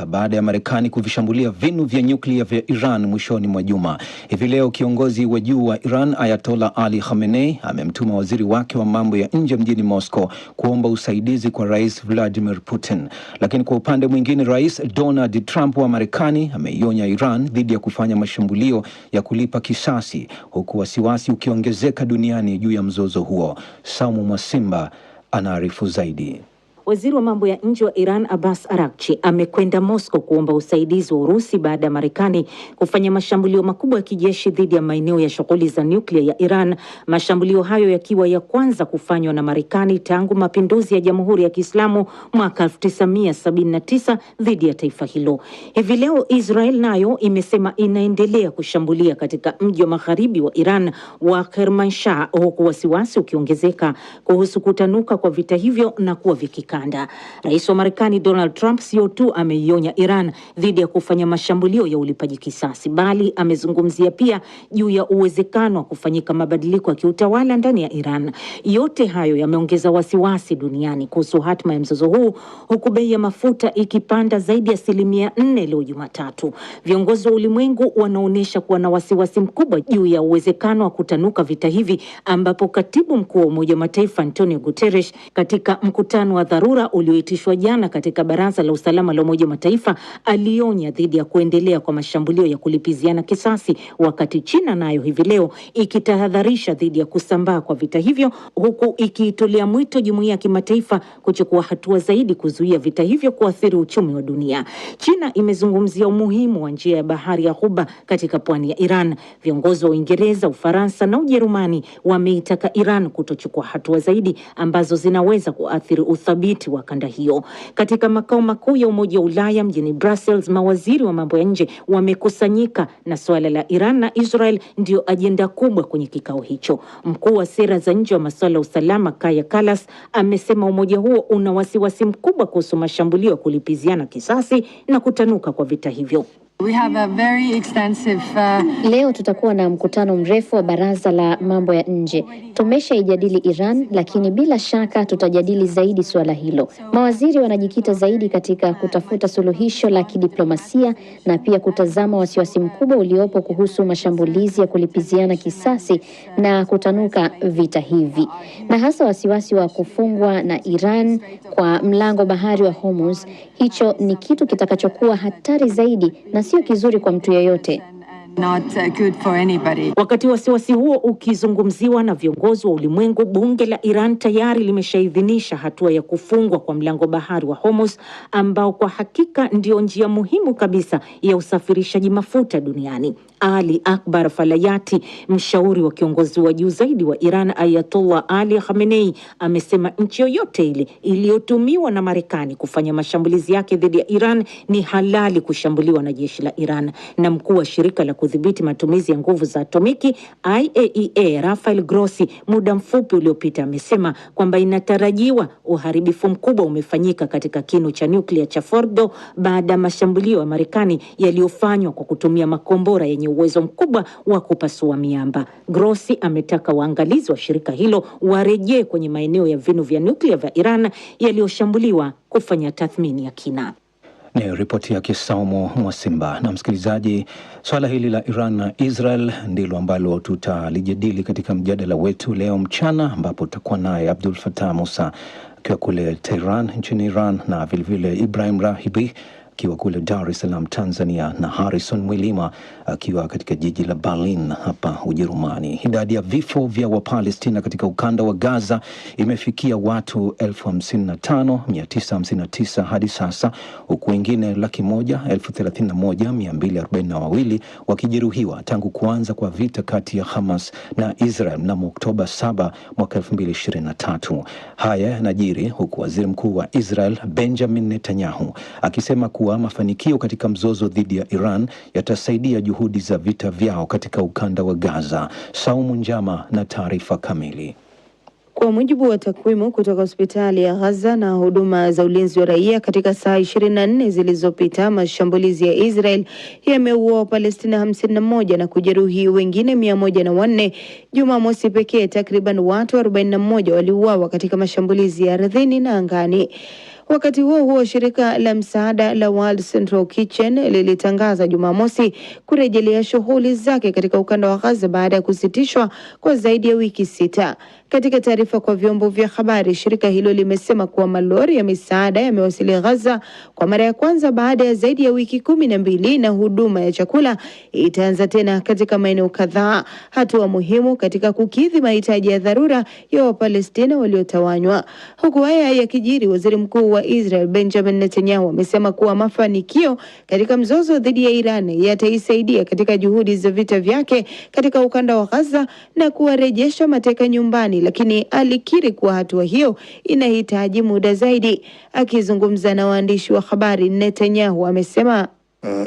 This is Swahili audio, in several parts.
kutanuka baada ya Marekani kuvishambulia vinu vya nyuklia vya Iran mwishoni mwa juma. Hivi leo kiongozi wa juu wa Iran Ayatollah Ali Khamenei amemtuma waziri wake wa mambo ya nje mjini Moscow kuomba usaidizi kwa Rais Vladimir Putin. Lakini kwa upande mwingine, Rais Donald Trump wa Marekani ameionya Iran dhidi ya kufanya mashambulio ya kulipa kisasi, huku wasiwasi ukiongezeka duniani juu ya mzozo huo. Saumu Mwasimba anaarifu zaidi. Waziri wa mambo ya nje wa Iran Abbas Araghchi amekwenda Moscow kuomba usaidizi wa Urusi baada ya Marekani kufanya mashambulio makubwa ya kijeshi dhidi ya maeneo ya shughuli za nyuklia ya Iran. Mashambulio hayo yakiwa ya kwanza kufanywa na Marekani tangu mapinduzi ya Jamhuri ya Kiislamu mwaka 1979 dhidi ya taifa hilo. Hivi leo Israel nayo imesema inaendelea kushambulia katika mji wa magharibi wa Iran wa Kermanshah, huku wasiwasi ukiongezeka kuhusu kutanuka kwa vita hivyo na kuwa vikikanda. Rais wa Marekani Donald Trump sio tu ameionya Iran dhidi ya kufanya mashambulio ya ulipaji kisasi, bali amezungumzia pia juu ya uwezekano wa kufanyika mabadiliko ya kiutawala ndani ya Iran. Yote hayo yameongeza wasiwasi duniani kuhusu hatma ya mzozo huu, huku bei ya mafuta ikipanda zaidi ya 4% leo Jumatatu. Viongozi wa ulimwengu wanaonyesha kuwa na wasiwasi mkubwa juu ya uwezekano wa kutanuka vita hivi, ambapo katibu mkuu wa Umoja wa Mataifa Antonio Guterres katika mkutano wa dharura ulioitishwa jana katika Baraza la Usalama la Umoja wa Mataifa alionya dhidi ya kuendelea kwa mashambulio ya kulipiziana kisasi, wakati China nayo hivi leo ikitahadharisha dhidi ya kusambaa kwa vita hivyo, huku ikiitolea mwito jumuiya ya kimataifa kuchukua hatua zaidi kuzuia vita hivyo kuathiri uchumi wa dunia. China imezungumzia umuhimu wa njia ya bahari ya Ghuba katika pwani ya Iran. Viongozi wa Uingereza, Ufaransa na Ujerumani wameitaka Iran kutochukua hatua zaidi ambazo zinaweza kuathiri uthabiti wa kanda hiyo. Katika makao makuu ya Umoja wa Ulaya mjini Brussels, mawaziri wa mambo ya nje wamekusanyika na suala la Iran na Israel ndio ajenda kubwa kwenye kikao hicho. Mkuu wa sera za nje wa masuala ya usalama Kaja Kallas amesema umoja huo una wasiwasi mkubwa kuhusu mashambulio ya kulipiziana kisasi na kutanuka kwa vita hivyo. We have a very extensive, Leo tutakuwa na mkutano mrefu wa Baraza la Mambo ya Nje. Tumeshaijadili Iran, lakini bila shaka tutajadili zaidi suala hilo. Mawaziri wanajikita zaidi katika kutafuta suluhisho la kidiplomasia na pia kutazama wasiwasi mkubwa uliopo kuhusu mashambulizi ya kulipiziana kisasi na kutanuka vita hivi, na hasa wasiwasi wa kufungwa na Iran kwa mlango bahari wa Hormuz. Hicho ni kitu kitakachokuwa hatari zaidi na sio kizuri kwa mtu yeyote. not good for anybody. Wakati wasiwasi huo ukizungumziwa na viongozi wa ulimwengu, bunge la Iran tayari limeshaidhinisha hatua ya kufungwa kwa mlango bahari wa Hormuz, ambao kwa hakika ndio njia muhimu kabisa ya usafirishaji mafuta duniani. Ali Akbar Falayati, mshauri wa kiongozi wa juu zaidi wa Iran Ayatollah Ali Khamenei, amesema nchi yoyote ile iliyotumiwa na Marekani kufanya mashambulizi yake dhidi ya Iran ni halali kushambuliwa na jeshi la Iran. Na mkuu wa shirika la kudhibiti matumizi ya nguvu za atomiki IAEA Rafael Grossi muda mfupi uliopita amesema kwamba inatarajiwa uharibifu mkubwa umefanyika katika kinu cha nyuklia cha Fordo baada ya mashambulio ya Marekani yaliyofanywa kwa kutumia makombora yenye uwezo mkubwa wa kupasua miamba. Grossi ametaka waangalizi wa shirika hilo warejee kwenye maeneo ya vinu vya nyuklia vya Iran yaliyoshambuliwa kufanya tathmini ya kina. Ni ripoti ya Saumu Mwasimba. Na msikilizaji, swala hili la Iran na Israel ndilo ambalo tutalijadili katika mjadala wetu leo mchana, ambapo tutakuwa naye Abdul Fattah Musa akiwa kule Tehran nchini Iran, na vilevile Ibrahim Rahibi akiwa kule Dar es Salaam Tanzania, na Harrison Mwilima akiwa katika jiji la Berlin hapa Ujerumani. Idadi ya vifo vya Wapalestina katika ukanda wa Gaza imefikia watu 55,959 hadi sasa, huku wengine 131,242 wakijeruhiwa tangu kuanza kwa vita kati ya Hamas na Israel mnamo Oktoba 7 mwaka 2023. Haya yanajiri huku waziri mkuu wa Israel Benjamin Netanyahu akisema kuwa mafanikio katika mzozo dhidi ya Iran yatasaidia juhudi za vita vyao katika ukanda wa Gaza. Saumu Njama na taarifa kamili. Kwa mujibu wa takwimu kutoka hospitali ya Gaza na huduma za ulinzi wa raia, katika saa 24 zilizopita, mashambulizi ya Israel yameua Wapalestina 51 na kujeruhi wengine 104. Jumamosi pekee takriban watu 41 waliuawa katika mashambulizi ya ardhini na angani. Wakati huo huo, shirika la msaada la World Central Kitchen lilitangaza Jumamosi kurejelea shughuli zake katika ukanda wa Gaza baada ya kusitishwa kwa zaidi ya wiki 6. Katika taarifa kwa vyombo vya habari, shirika hilo limesema kuwa malori ya misaada yamewasili Gaza kwa mara ya kwanza baada ya zaidi ya wiki 12 na huduma ya chakula itaanza tena katika maeneo kadhaa, hatua muhimu katika kukidhi mahitaji ya dharura ya Wapalestina waliotawanywa. Huku haya yakijiri, waziri mkuu wa Israel Benjamin Netanyahu amesema kuwa mafanikio katika mzozo dhidi ya Iran yataisaidia katika juhudi za vita vyake katika ukanda wa Gaza na kuwarejesha mateka nyumbani, lakini alikiri kuwa hatua hiyo inahitaji muda zaidi. Akizungumza na waandishi wa habari, Netanyahu amesema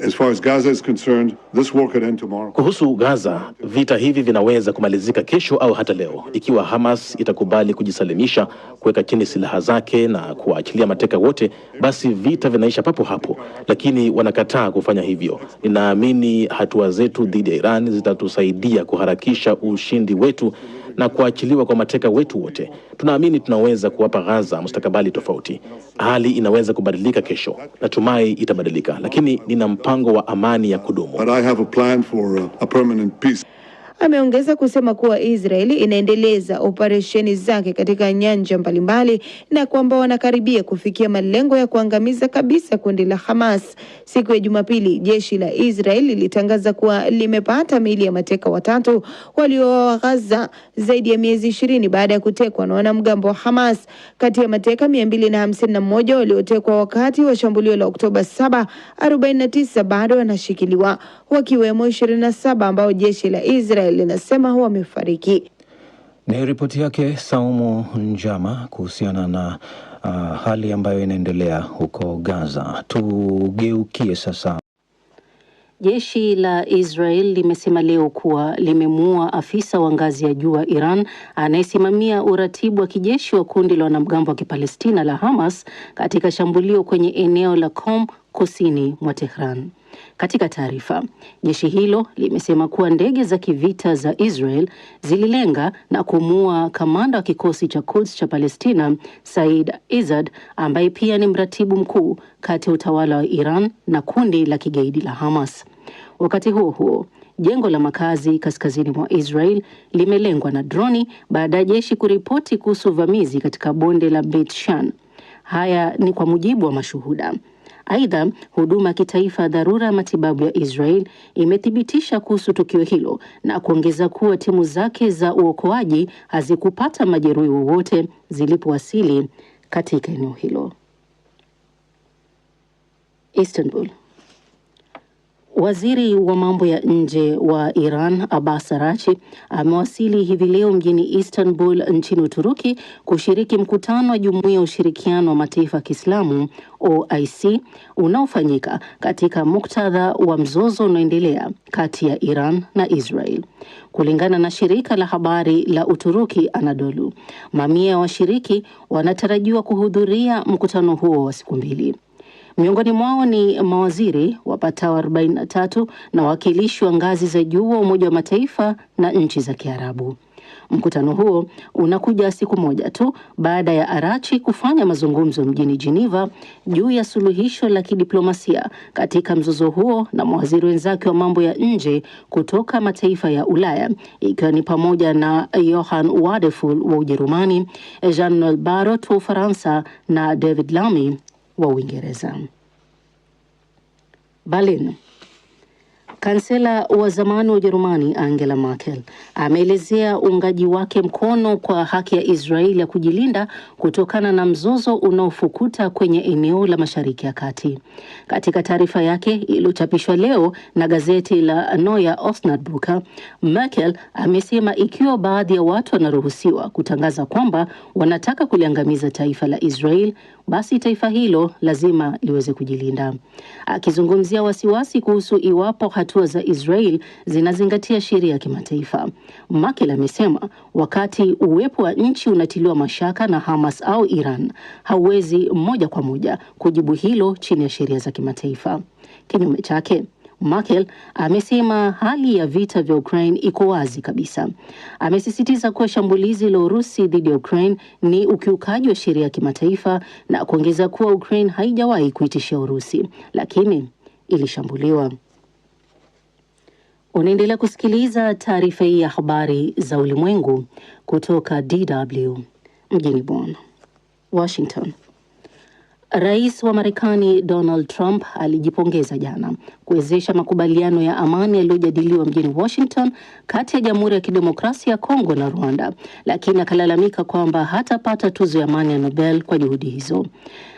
As far as Gaza is concerned, this war could end tomorrow. Kuhusu Gaza, vita hivi vinaweza kumalizika kesho au hata leo ikiwa Hamas itakubali kujisalimisha, kuweka chini silaha zake na kuachilia mateka wote, basi vita vinaisha papo hapo, lakini wanakataa kufanya hivyo. Ninaamini hatua zetu dhidi ya Iran zitatusaidia kuharakisha ushindi wetu na kuachiliwa kwa mateka wetu wote. Tunaamini tunaweza kuwapa Gaza mustakabali tofauti. Hali inaweza kubadilika kesho. Natumai itabadilika, lakini nina mpango wa amani ya kudumu. But I have a plan for a permanent peace. Ameongeza kusema kuwa Israeli inaendeleza operesheni zake katika nyanja mbalimbali na kwamba wanakaribia kufikia malengo ya kuangamiza kabisa kundi la Hamas. Siku ya Jumapili, jeshi la Israeli lilitangaza kuwa limepata miili ya mateka 3 waliouawa Gaza zaidi ya miezi 20 baada ya kutekwa na wanamgambo wa Hamas. Kati ya mateka 251 waliotekwa wakati wa shambulio la Oktoba 7, 49 bado wanashikiliwa, wakiwemo 27 ambao jeshi la Israel linasema wamefariki. Ni ripoti yake Saumu Njama kuhusiana na hali ambayo inaendelea huko Gaza. Tugeukie sasa. Jeshi la Israel limesema leo kuwa limemuua afisa wa ngazi ya juu wa Iran anayesimamia uratibu wa kijeshi wa kundi la wanamgambo wa Kipalestina la Hamas katika shambulio kwenye eneo la Qom kusini mwa Tehran. Katika taarifa, jeshi hilo limesema kuwa ndege za kivita za Israel zililenga na kumuua kamanda wa kikosi cha Quds cha Palestina, Said Izzad, ambaye pia ni mratibu mkuu kati ya utawala wa Iran na kundi la kigaidi la Hamas. Wakati huo huo, jengo la makazi kaskazini mwa Israel limelengwa na droni baada ya jeshi kuripoti kuhusu uvamizi katika bonde la Beit Shan. Haya ni kwa mujibu wa mashuhuda. Aidha, huduma ya kitaifa ya dharura ya matibabu ya Israel imethibitisha kuhusu tukio hilo na kuongeza kuwa timu zake za uokoaji hazikupata majeruhi wowote zilipowasili katika eneo hilo. Istanbul. Waziri wa mambo ya nje wa Iran Abbas Araghchi amewasili hivi leo mjini Istanbul nchini Uturuki kushiriki mkutano wa Jumuiya ya Ushirikiano wa Mataifa ya Kiislamu OIC unaofanyika katika muktadha wa mzozo unaoendelea kati ya Iran na Israel. Kulingana na shirika la habari la Uturuki Anadolu, mamia ya washiriki wanatarajiwa kuhudhuria mkutano huo wa siku 2. Miongoni mwao ni mawaziri wapatao 43 na wawakilishi wa ngazi za juu wa Umoja wa Mataifa na nchi za Kiarabu. Mkutano huo unakuja siku moja tu baada ya Araghchi kufanya mazungumzo mjini Geneva juu ya suluhisho la kidiplomasia katika mzozo huo na mawaziri wenzake wa mambo ya nje kutoka mataifa ya Ulaya, ikiwa ni pamoja na Johann Wadephul wa Ujerumani, Jean-Noel Barrot wa Ufaransa na David Lammy wa Uingereza. Berlin. Kansela wa zamani wa Ujerumani Angela Merkel ameelezea uungaji wake mkono kwa haki ya Israeli ya kujilinda kutokana na mzozo unaofukuta kwenye eneo la Mashariki ya Kati. Katika taarifa yake iliyochapishwa leo na gazeti la Neue Osnabrücker, Merkel amesema ikiwa baadhi ya watu wanaruhusiwa kutangaza kwamba wanataka kuliangamiza taifa la Israel, basi taifa hilo lazima liweze kujilinda. Akizungumzia wasiwasi kuhusu iwapo hatua za Israel zinazingatia sheria ya kimataifa, Merkel amesema wakati uwepo wa nchi unatiliwa mashaka na Hamas au Iran, hauwezi moja kwa moja kujibu hilo chini ya sheria za kimataifa. Kinyume chake, Merkel amesema hali ya vita vya Ukraine iko wazi kabisa. Amesisitiza kuwa shambulizi la Urusi dhidi ya Ukraine ni ukiukaji wa sheria ya kimataifa na kuongeza kuwa Ukraine haijawahi kuitishia Urusi, lakini ilishambuliwa. Unaendelea kusikiliza taarifa hii ya habari za ulimwengu kutoka DW mjini Bonn. Washington. Rais wa Marekani Donald Trump alijipongeza jana kuwezesha makubaliano ya amani yaliyojadiliwa mjini Washington kati ya Jamhuri ya Kidemokrasia ya Kongo na Rwanda, lakini akalalamika kwamba hatapata tuzo ya amani ya Nobel kwa juhudi hizo.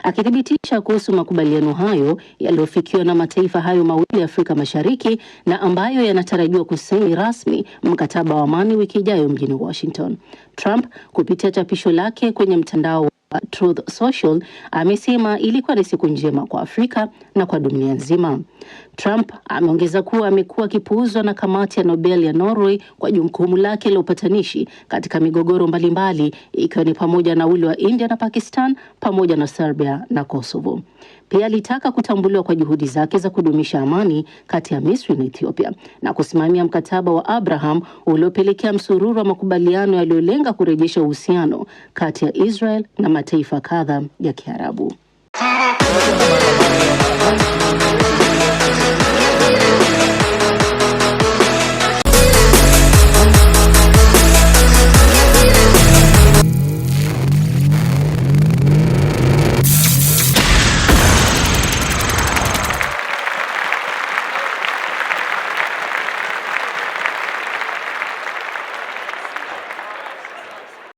Akithibitisha kuhusu makubaliano hayo yaliyofikiwa na mataifa hayo mawili ya Afrika Mashariki na ambayo yanatarajiwa kusaini rasmi mkataba wa amani wiki ijayo mjini Washington. Trump kupitia chapisho lake kwenye mtandao Truth Social amesema ilikuwa ni siku njema kwa Afrika na kwa dunia nzima. Trump ameongeza kuwa amekuwa akipuuzwa na kamati ya Nobel ya Norway kwa jukumu lake la upatanishi katika migogoro mbalimbali, ikiwa ni pamoja na ule wa India na Pakistan pamoja na Serbia na Kosovo. Pia alitaka kutambuliwa kwa juhudi zake za kudumisha amani kati ya Misri na Ethiopia na kusimamia mkataba wa Abraham uliopelekea msururu wa makubaliano yaliyolenga kurejesha uhusiano kati ya Israel na mataifa kadha ya Kiarabu.